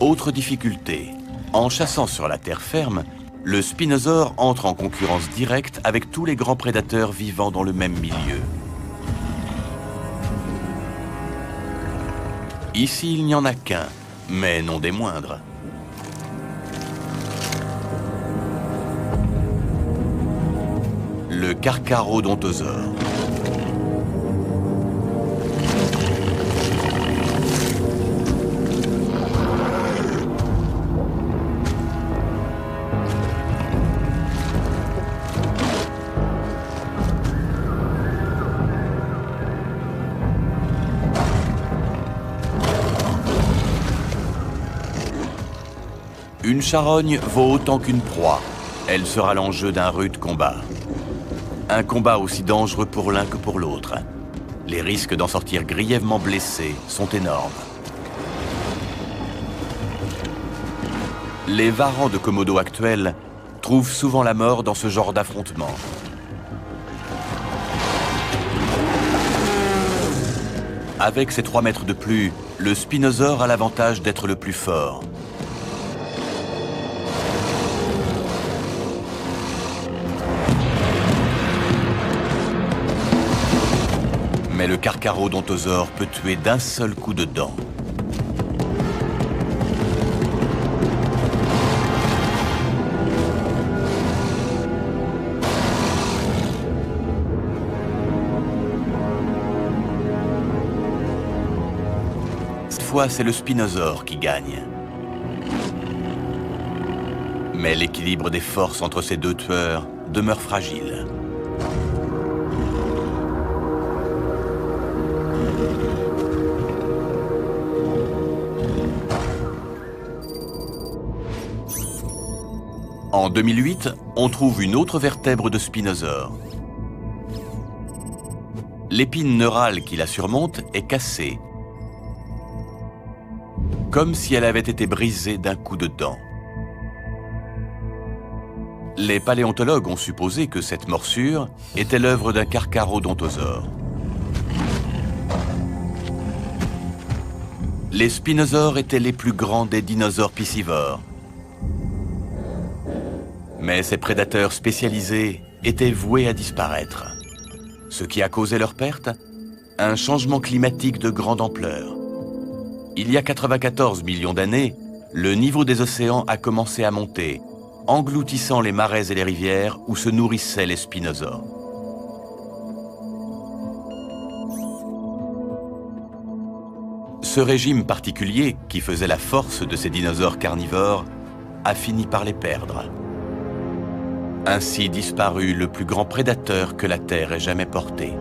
Autre difficulté, en chassant sur la terre ferme, le spinosaure entre en concurrence directe avec tous les grands prédateurs vivant dans le même milieu. Ici, il n'y en a qu'un, mais non des moindres. Le Carcharodontosaure. Une charogne vaut autant qu'une proie. Elle sera l'enjeu d'un rude combat. Un combat aussi dangereux pour l'un que pour l'autre. Les risques d'en sortir grièvement blessé sont énormes. Les varans de Komodo actuels trouvent souvent la mort dans ce genre d'affrontement. Avec ses 3 mètres de plus, le spinosaure a l'avantage d'être le plus fort. Mais le Carcharodontosaure peut tuer d'un seul coup de dent. Cette fois, c'est le spinosaure qui gagne. Mais l'équilibre des forces entre ces deux tueurs demeure fragile. En 2008, on trouve une autre vertèbre de spinosaure. L'épine neurale qui la surmonte est cassée, comme si elle avait été brisée d'un coup de dent. Les paléontologues ont supposé que cette morsure était l'œuvre d'un Carcharodontosaure. Les spinosaures étaient les plus grands des dinosaures piscivores. Mais ces prédateurs spécialisés étaient voués à disparaître. Ce qui a causé leur perte? Un changement climatique de grande ampleur. Il y a 94 millions d'années, le niveau des océans a commencé à monter, engloutissant les marais et les rivières où se nourrissaient les spinosaures. Ce régime particulier, qui faisait la force de ces dinosaures carnivores, a fini par les perdre. Ainsi disparut le plus grand prédateur que la Terre ait jamais porté.